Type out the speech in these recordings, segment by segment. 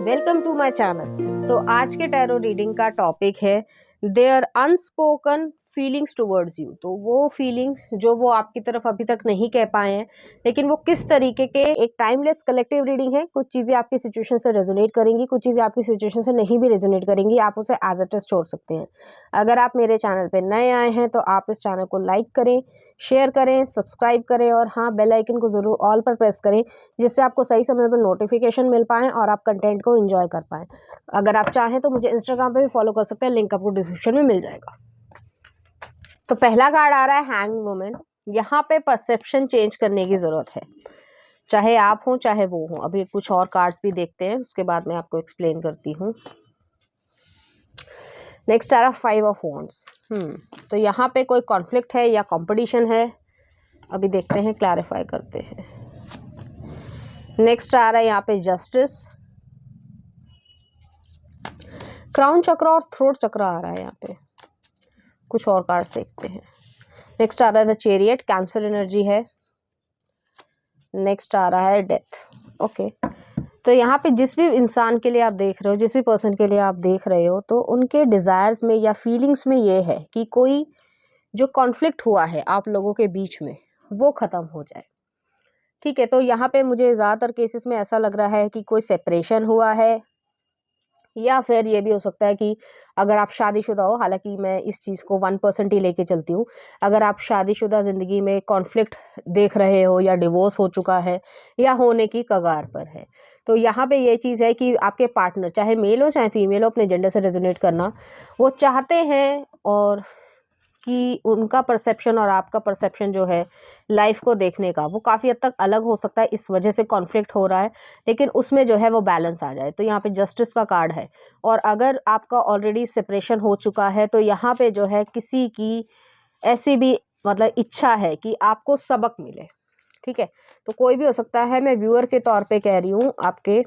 Welcome to my channel. तो आज के टैरो रीडिंग का टॉपिक है their unspoken feelings towards you. तो वो फीलिंग्स जो वो आपकी तरफ अभी तक नहीं कह पाए हैं, लेकिन वो किस तरीके के, एक टाइमलेस कलेक्टिव रीडिंग है। कुछ चीज़ें आपकी सिचुएशन से रेजोनेट करेंगी, कुछ चीज़ें आपकी सिचुएशन से नहीं भी रेजोनेट करेंगी, आप उसे एज इट इज छोड़ सकते हैं। अगर आप मेरे चैनल पे नए आए हैं तो आप इस चैनल को लाइक करें, शेयर करें, सब्सक्राइब करें और हाँ, बेल आइकन को ज़रूर ऑल पर प्रेस करें, जिससे आपको सही समय पर नोटिफिकेशन मिल पाए और आप कंटेंट को एंजॉय कर पाएँ। अगर आप चाहें तो मुझे इंस्टाग्राम पे भी फॉलो कर सकते हैं, लिंक आपको डिस्क्रिप्शन में मिल जाएगा। तो पहला कार्ड आ रहा है हैंग वुमन। यहाँ पे परसेप्शन चेंज करने की ज़रूरत है, चाहे आप हो चाहे वो हो। अभी कुछ और कार्ड्स भी देखते हैं, उसके बाद मैं आपको एक्सप्लेन करती हूँ। नेक्स्ट आ रहा फाइव ऑफ वॉन्ड्स। तो यहाँ पे कोई कॉन्फ्लिक्ट है या कंपटीशन है, अभी देखते हैं, क्लैरिफाई करते हैं। नेक्स्ट आ रहा है यहाँ पे जस्टिस, क्राउन चक्र और थ्रोट चक्र आ रहा है यहाँ पे। कुछ और कार्ड्स देखते हैं। नेक्स्ट आ रहा है द चैरियट, कैंसर एनर्जी है। नेक्स्ट आ रहा है डेथ। ओके, तो यहाँ पे जिस भी इंसान के लिए आप देख रहे हो, जिस भी पर्सन के लिए आप देख रहे हो, तो उनके डिज़ायर्स में या फीलिंग्स में ये है कि कोई जो कॉन्फ्लिक्ट हुआ है आप लोगों के बीच में वो ख़त्म हो जाए। ठीक है, तो यहाँ पे मुझे ज़्यादातर केसेस में ऐसा लग रहा है कि कोई सेपरेशन हुआ है, या फिर ये भी हो सकता है कि अगर आप शादीशुदा हो, हालांकि मैं इस चीज़ को 1% ही लेके चलती हूँ, अगर आप शादीशुदा ज़िंदगी में कॉन्फ्लिक्ट देख रहे हो या डिवोर्स हो चुका है या होने की कगार पर है, तो यहाँ पे ये चीज़ है कि आपके पार्टनर, चाहे मेल हो चाहे फीमेल हो, अपने जेंडर से रेजोनेट करना वो चाहते हैं, और कि उनका परसेप्शन और आपका परसेप्शन जो है लाइफ को देखने का, वो काफ़ी हद तक अलग हो सकता है। इस वजह से कॉन्फ्लिक्ट हो रहा है, लेकिन उसमें जो है वो बैलेंस आ जाए। तो यहाँ पे जस्टिस का कार्ड है। और अगर आपका ऑलरेडी सेपरेशन हो चुका है तो यहाँ पे जो है किसी की ऐसी भी मतलब इच्छा है कि आपको सबक मिले। ठीक है, तो कोई भी हो सकता है, मैं व्यूअर के तौर पे कह रही हूँ आपके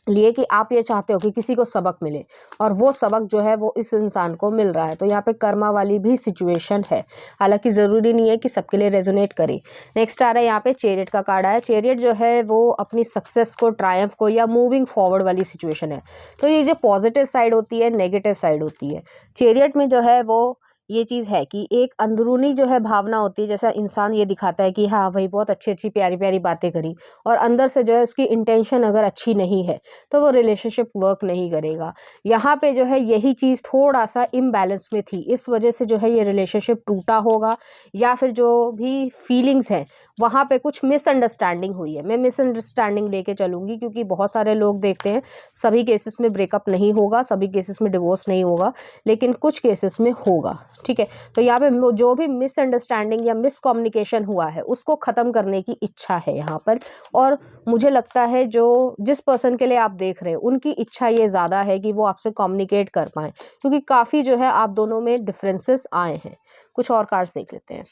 लिए कि आप ये चाहते हो कि किसी को सबक मिले, और वो सबक जो है वो इस इंसान को मिल रहा है। तो यहाँ पे कर्मा वाली भी सिचुएशन है, हालांकि ज़रूरी नहीं है कि सबके लिए रेजोनेट करे। नेक्स्ट आ रहा है यहाँ पे चैरियट का कार्ड आया। चैरियट जो है वो अपनी सक्सेस को, ट्रायम्फ को या मूविंग फॉरवर्ड वाली सिचुएशन है। तो ये जो पॉजिटिव साइड होती है, नेगेटिव साइड होती है। चैरियट में जो है वो ये चीज़ है कि एक अंदरूनी जो है भावना होती है, जैसा इंसान ये दिखाता है कि हाँ भाई बहुत अच्छी अच्छी प्यारी प्यारी बातें करी, और अंदर से जो है उसकी इंटेंशन अगर अच्छी नहीं है तो वो रिलेशनशिप वर्क नहीं करेगा। यहाँ पे जो है यही चीज़ थोड़ा सा इम्बैलेंस में थी, इस वजह से जो है ये रिलेशनशिप टूटा होगा, या फिर जो भी फीलिंग्स हैं वहाँ पे कुछ मिसअंडरस्टैंडिंग हुई है। मैं मिसअंडरस्टैंडिंग लेके चलूँगी, क्योंकि बहुत सारे लोग देखते हैं सभी केसेस में ब्रेकअप नहीं होगा, सभी केसेस में डिवोर्स नहीं होगा, लेकिन कुछ केसेस में होगा। ठीक है, तो यहाँ पे जो भी मिसअंडरस्टैंडिंग या मिसकम्युनिकेशन हुआ है उसको ख़त्म करने की इच्छा है यहाँ पर। और मुझे लगता है जो जिस पर्सन के लिए आप देख रहे हो उनकी इच्छा ये ज़्यादा है कि वो आपसे कम्युनिकेट कर पाएँ, क्योंकि काफ़ी जो है आप दोनों में डिफरेंसेस आए हैं। कुछ और कार्ड्स देख लेते हैं।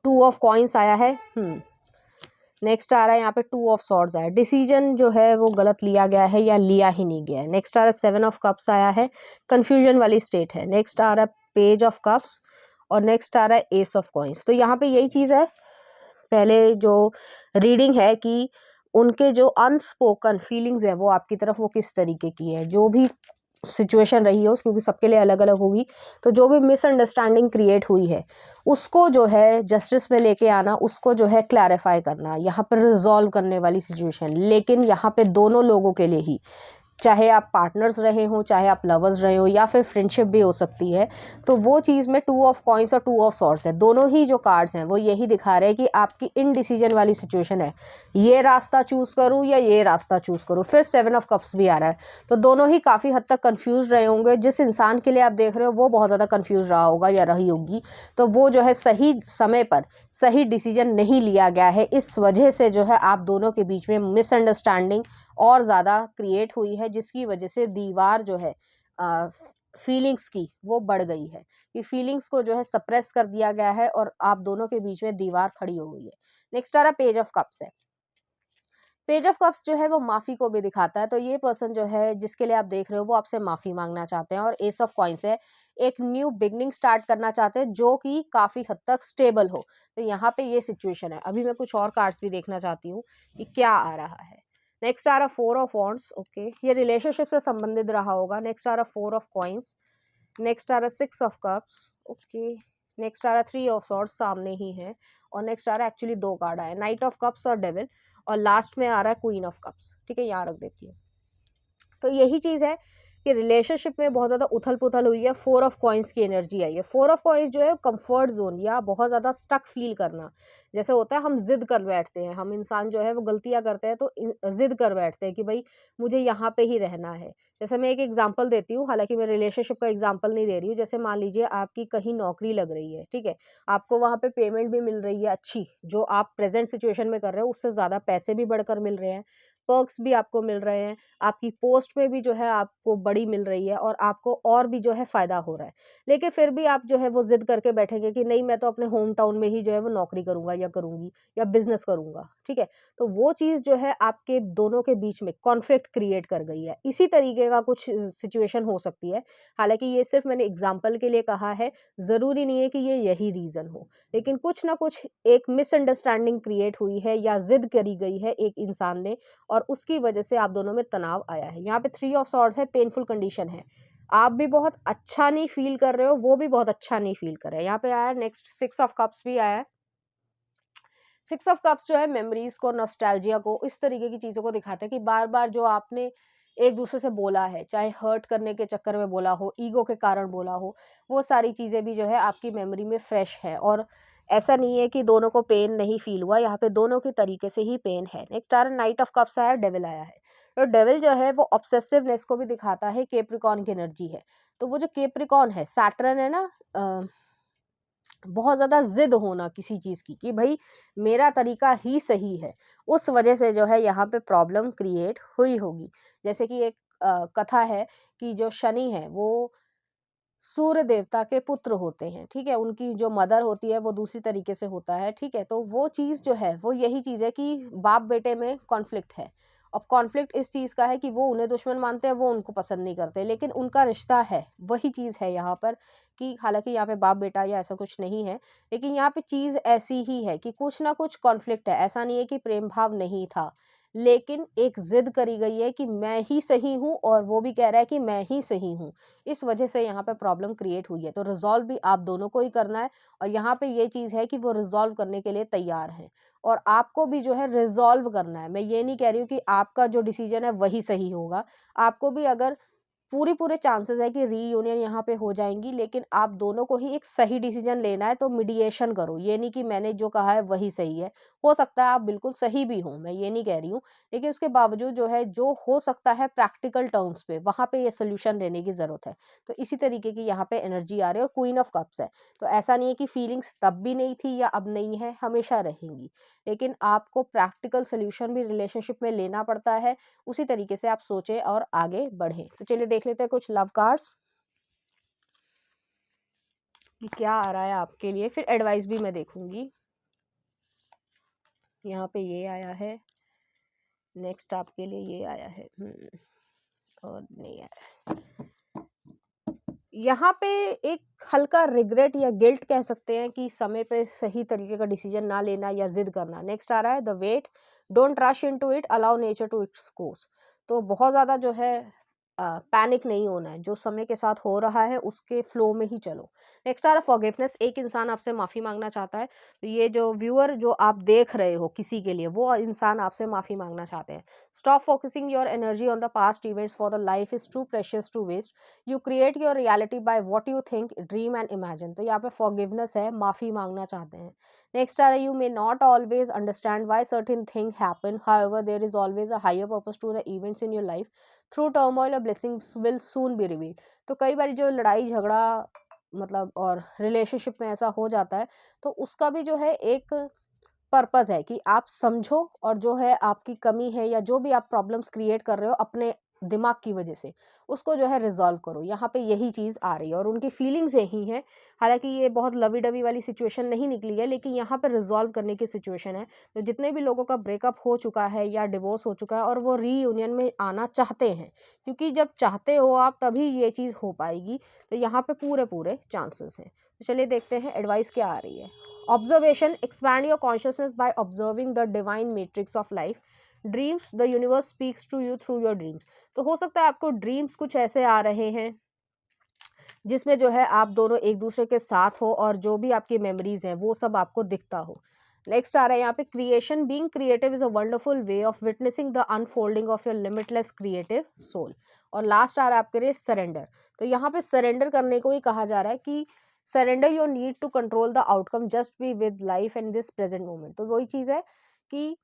टू ऑफ कॉइन्स आया है। नेक्स्ट आ रहा है यहाँ पे टू ऑफ सॉर्ड्स आया है। डिसीजन जो है वो गलत लिया गया है या लिया ही नहीं गया है। नेक्स्ट आ रहा है सेवन ऑफ कप्स आया है, कन्फ्यूजन वाली स्टेट है। नेक्स्ट आ रहा है पेज ऑफ कप्स, और नेक्स्ट आ रहा है एस ऑफ कॉइन्स। तो यहाँ पे यही चीज़ है, पहले जो रीडिंग है कि उनके जो अनस्पोकन फीलिंग्स है वो आपकी तरफ वो किस तरीके की है, जो भी सिचुएशन रही हो, क्योंकि सबके लिए अलग अलग होगी। तो जो भी मिसअंडरस्टैंडिंग क्रिएट हुई है उसको जो है जस्टिस में लेके आना, उसको जो है क्लैरिफाई करना, यहाँ पर रिजॉल्व करने वाली सिचुएशन। लेकिन यहाँ पे दोनों लोगों के लिए ही, चाहे आप पार्टनर्स रहे हो, चाहे आप लवर्स रहे हो, या फिर फ्रेंडशिप भी हो सकती है, तो वो चीज़ में टू ऑफ कॉइन्स और टू ऑफ सॉर्ड्स है। दोनों ही जो कार्ड्स हैं वो यही दिखा रहे हैं कि आपकी इनडिसीजन वाली सिचुएशन है, ये रास्ता चूज़ करूँ या ये रास्ता चूज़ करूँ। फिर सेवन ऑफ कप्स भी आ रहा है, तो दोनों ही काफ़ी हद तक कन्फ्यूज़ रहे होंगे। जिस इंसान के लिए आप देख रहे हो वो बहुत ज़्यादा कन्फ्यूज़ रहा होगा या रही होगी, तो वो जो है सही समय पर सही डिसीजन नहीं लिया गया है। इस वजह से जो है आप दोनों के बीच में मिसअंडरस्टैंडिंग और ज़्यादा क्रिएट हुई है, जिसकी वजह से दीवार जो है फीलिंग्स की वो बढ़ गई है, कि फीलिंग्स को जो है सप्रेस कर दिया गया है और आप दोनों के बीच में दीवार खड़ी हो गई है। नेक्स्ट आ रहा पेज ऑफ कप्स है। पेज ऑफ कप्स जो है वो माफ़ी को भी दिखाता है। तो ये पर्सन जो है जिसके लिए आप देख रहे हो वो आपसे माफ़ी मांगना चाहते हैं। और एस ऑफ कॉइन्स है, एक न्यू बिगनिंग स्टार्ट करना चाहते हैं जो कि काफ़ी हद तक स्टेबल हो। तो यहाँ पे ये सिचुएशन है। अभी मैं कुछ और कार्ड्स भी देखना चाहती हूँ कि क्या आ रहा है। नेक्स्ट आ रहा 4 ऑफ वॉन्ड्स, ओके, ये रिलेशनशिप से संबंधित रहा होगा। नेक्स्ट आ रहा 4 ऑफ कॉइन्स, नेक्स्ट आ रहा 6 ऑफ कप्स, ओके, नेक्स्ट आ रहा 3 ऑफ सॉर्ड्स, सामने ही है, और नेक्स्ट आ रहा एक्चुअली 2 कार्ड आए, नाइट ऑफ कप्स और डेविल, और लास्ट में आ रहा है क्वीन ऑफ कप्स। ठीक है, यहाँ रख देती हूँ। तो यही चीज़ है कि रिलेशनशिप में बहुत ज़्यादा उथल पुथल हुई है, 4 ऑफ कॉइन्स की एनर्जी आई है। 4 ऑफ कॉइन्स जो है कंफर्ट जोन या बहुत ज़्यादा स्टक फील करना, जैसे होता है हम जिद कर बैठते हैं, हम इंसान जो है वो गलतियाँ करते हैं तो जिद कर बैठते हैं कि भाई मुझे यहाँ पे ही रहना है। जैसे मैं एक एग्जांपल देती हूँ, हालांकि मैं रिलेशनशिप का एग्जांपल नहीं दे रही हूँ। जैसे मान लीजिए आपकी कहीं नौकरी लग रही है, ठीक है, आपको वहाँ पे पेमेंट भी मिल रही है अच्छी, जो आप प्रेजेंट सिचुएशन में कर रहे हो उससे ज़्यादा पैसे भी बढ़कर मिल रहे हैं, पर्क्स भी आपको मिल रहे हैं, आपकी पोस्ट में भी जो है आपको बड़ी मिल रही है, और आपको और भी जो है फ़ायदा हो रहा है। लेकिन फिर भी आप जो है वो ज़िद करके बैठेंगे कि नहीं, मैं तो अपने होम टाउन में ही जो है वो नौकरी करूँगा या करूँगी या बिज़नेस करूँगा। ठीक है? तो वो चीज़ जो है आपके दोनों के बीच में कॉन्फ्लिक्ट क्रिएट कर गई है। इसी तरीके का कुछ सिचुएशन हो सकती है। हालाँकि ये सिर्फ़ मैंने एग्ज़ाम्पल के लिए कहा है, ज़रूरी नहीं है कि ये यही रीज़न हो। लेकिन कुछ ना कुछ एक मिसअंडरस्टैंडिंग क्रिएट हुई है या ज़िद करी गई है एक इंसान ने, और उसकी वजह से आप दोनों में तनाव आया है। यहाँ पे 3 ऑफ सॉर्ड्स है, पेनफुल कंडीशन है। आप भी बहुत अच्छा नहीं फ़ील कर रहे हो, वो भी बहुत अच्छा नहीं फ़ील कर रहे हैं। यहाँ पे आया है नेक्स्ट 6 ऑफ कप्स भी आया है। 6 ऑफ कप्स जो है मेमोरीज़ को, नॉस्टैल्जिया को, इस तरीके की चीज़ों को दिखाता है कि बार-बार जो आपने एक-दूसरे से बोला है, चाहे हर्ट करने के चक्कर में बोला हो, ईगो के कारण बोला हो, वो सारी चीज़ें भी जो है आपकी मेमोरी में फ्रेश हैं। और ऐसा नहीं है कि दोनों को पेन नहीं फ़ील हुआ, यहाँ पे दोनों के तरीके से ही पेन है। नेक्स्ट आ रहा है नाइट ऑफ कप्स आया है, डेविल आया है। तो डेविल जो है वो ऑब्सेसिवनेस को भी दिखाता है, कैप्रिकॉर्न की एनर्जी है। तो वो जो कैप्रिकॉर्न है, सैटर्न है ना, बहुत ज़्यादा ज़िद होना किसी चीज़ की कि भाई मेरा तरीका ही सही है, उस वजह से जो है यहाँ पे प्रॉब्लम क्रिएट हुई होगी। जैसे कि एक कथा है कि जो शनि है वो सूर्य देवता के पुत्र होते हैं, ठीक है? उनकी जो मदर होती है वो दूसरी तरीके से होता है, ठीक है? तो वो चीज़ जो है वो यही चीज़ है कि बाप-बेटे में कॉन्फ्लिक्ट है। अब कॉन्फ्लिक्ट इस चीज़ का है कि वो उन्हें दुश्मन मानते हैं, वो उनको पसंद नहीं करते, लेकिन उनका रिश्ता है। वही चीज़ है यहाँ पर कि हालाँकि यहाँ पे बाप-बेटा या ऐसा कुछ नहीं है, लेकिन यहाँ पे चीज़ ऐसी ही है कि कुछ ना कुछ कॉन्फ्लिक्ट है। ऐसा नहीं है कि प्रेम भाव नहीं था, लेकिन एक ज़िद करी गई है कि मैं ही सही हूँ और वो भी कह रहा है कि मैं ही सही हूँ। इस वजह से यहाँ पे प्रॉब्लम क्रिएट हुई है। तो रिज़ॉल्व भी आप दोनों को ही करना है, और यहाँ पे ये चीज़ है कि वो रिज़ॉल्व करने के लिए तैयार हैं, और आपको भी जो है रिज़ॉल्व करना है। मैं ये नहीं कह रही हूँ कि आपका जो डिसीज़न है वही सही होगा। आपको भी अगर पूरे चांसेस है कि रीयूनियन यहाँ पे हो जाएँगी, लेकिन आप दोनों को ही एक सही डिसीज़न लेना है, तो मीडिएशन करो। ये नहीं कि मैंने जो कहा है वही सही है। हो सकता है आप बिल्कुल सही भी हों, मैं ये नहीं कह रही हूँ, लेकिन उसके बावजूद जो है जो हो सकता है प्रैक्टिकल टर्म्स पे, वहाँ पे ये सॉल्यूशन लेने की ज़रूरत है। तो इसी तरीके की यहाँ पे एनर्जी आ रही है, और क्वीन ऑफ कप्स है। तो ऐसा नहीं है कि फीलिंग्स तब भी नहीं थी या अब नहीं है, हमेशा रहेंगी। लेकिन आपको प्रैक्टिकल सॉल्यूशन भी रिलेशनशिप में लेना पड़ता है, उसी तरीके से आप सोचें और आगे बढ़ें। तो चलिए देख लेते हैं कुछ लव कार्ड्स कि क्या आ रहा है आपके लिए, फिर एडवाइस भी मैं देखूंगी। यहाँ पे ये आया है, नेक्स्ट आपके लिए ये आया है, और नहीं आया। यहाँ पे एक हल्का रिग्रेट या गिल्ट कह सकते हैं कि समय पे सही तरीके का डिसीजन ना लेना या जिद करना। नेक्स्ट आ रहा है the wait, don't rush into it, allow nature to its course. तो बहुत ज़्यादा जो है पैनिक नहीं होना है, जो समय के साथ हो रहा है उसके फ्लो में ही चलो। नेक्स्ट आ रहा है फॉरगिवनेस, एक इंसान आपसे माफ़ी मांगना चाहता है। तो ये जो व्यूअर जो आप देख रहे हो किसी के लिए, वो इंसान आपसे माफ़ी मांगना चाहते हैं। Stop focusing your energy on the past events, for the life is too precious to waste. You create your reality by what you think, dream and imagine. तो यहाँ पे फॉरगिवनेस है, माफ़ी मांगना चाहते हैं। नेक्स्ट आ रहा है you may not always understand why certain thing happen, however there is always a higher purpose to the events in your life, through turmoil a blessings will soon be revealed. तो कई बार जो लड़ाई झगड़ा मतलब और रिलेशनशिप में ऐसा हो जाता है, तो उसका भी जो है एक पर्पस है कि आप समझो, और जो है आपकी कमी है या जो भी आप प्रॉब्लम्स क्रिएट कर रहे हो अपने दिमाग की वजह से, उसको जो है रिजॉल्व करो। यहाँ पे यही चीज़ आ रही है, और उनकी फीलिंग्स यही हैं। हालांकि ये बहुत लवी डवी वाली सिचुएशन नहीं निकली है, लेकिन यहाँ पे रिजॉल्व करने की सिचुएशन है। तो जितने भी लोगों का ब्रेकअप हो चुका है या डिवोर्स हो चुका है और वो रीयूनियन में आना चाहते हैं, क्योंकि जब चाहते हो आप तभी ये चीज़ हो पाएगी, तो यहाँ पे पूरे चांसेस हैं। तो चलिए देखते हैं एडवाइस क्या आ रही है। Observation, expand your consciousness by observing the divine matrix of life. Dreams, the universe speaks to you through your dreams. तो हो सकता है आपको ड्रीम्स कुछ ऐसे आ रहे हैं जिसमें जो है आप दोनों एक दूसरे के साथ हो और जो भी आपकी मेमोरीज हैं वो सब आपको दिखता हो। नेक्स्ट आ रहा है यहाँ पे creation, being creative is a wonderful way of witnessing the unfolding of your limitless creative soul. और लास्ट आ रहा है आपके लिए सरेंडर। तो यहाँ पे सरेंडर करने को ही कहा जा रहा है कि surrender your need to control the outcome, just be with life and this present moment. तो वही चीज़ है कि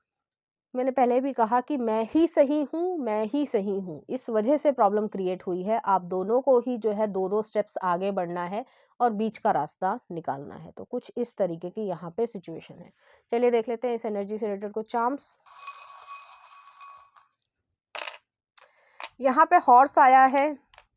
मैंने पहले भी कहा कि मैं ही सही हूँ, मैं ही सही हूँ, इस वजह से प्रॉब्लम क्रिएट हुई है। आप दोनों को ही जो है दो दो स्टेप्स आगे बढ़ना है और बीच का रास्ता निकालना है। तो कुछ इस तरीके की यहाँ पे सिचुएशन है। चलिए देख लेते हैं इस एनर्जी से रिलेटेड कुछ चार्म्स। यहाँ पे हॉर्स आया है,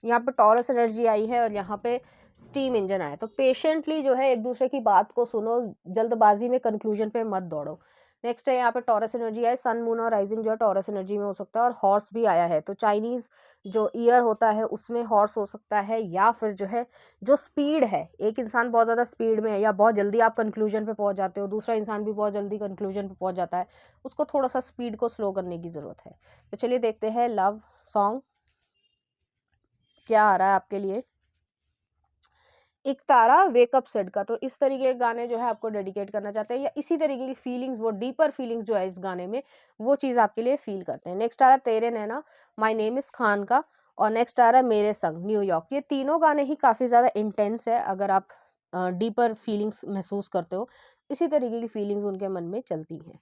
यहाँ पे टॉरस एनर्जी आई है और यहाँ पे स्टीम इंजन आया। तो पेशेंटली जो है एक दूसरे की बात को सुनो, जल्दबाजी में कंक्लूजन पे मत दौड़ो। नेक्स्ट है यहाँ पे टॉरस एनर्जी है, सन मून और राइजिंग जो है टॉरस एनर्जी में हो सकता है। और हॉर्स भी आया है, तो चाइनीज जो ईयर होता है उसमें हॉर्स हो सकता है, या फिर जो है जो स्पीड है, एक इंसान बहुत ज़्यादा स्पीड में है या बहुत जल्दी आप कंक्लूजन पे पहुंच जाते हो, दूसरा इंसान भी बहुत जल्दी कंक्लूजन पे पहुंच जाता है, उसको थोड़ा सा स्पीड को स्लो करने की ज़रूरत है। तो चलिए देखते हैं लव सॉन्ग क्या आ रहा है आपके लिए। एक तारा वेकअप सेड का। तो इस तरीके के गाने जो है आपको डेडिकेट करना चाहते हैं, या इसी तरीके की फीलिंग्स, वो डीपर फीलिंग्स जो है इस गाने में, वो चीज़ आपके लिए फील करते हैं। नेक्स्ट आ रहा है तेरे नैना, माय नेम इज़ खान का। और नेक्स्ट आ रहा है मेरे संग, न्यूयॉर्क। ये तीनों गाने ही काफ़ी ज़्यादा इंटेंस है, अगर आप डीपर फीलिंग्स महसूस करते हो, इसी तरीके की फीलिंग्स उनके मन में चलती हैं।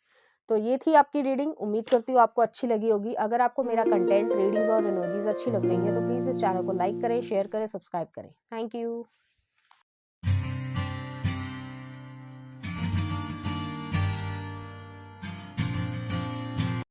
तो ये थी आपकी रीडिंग, उम्मीद करती हूँ आपको अच्छी लगी होगी। अगर आपको मेरा कंटेंट, रीडिंग्स और एनर्जीज अच्छी लग रही है तो प्लीज़ इस चैनल को लाइक करें, शेयर करें, सब्सक्राइब करें। Thank you.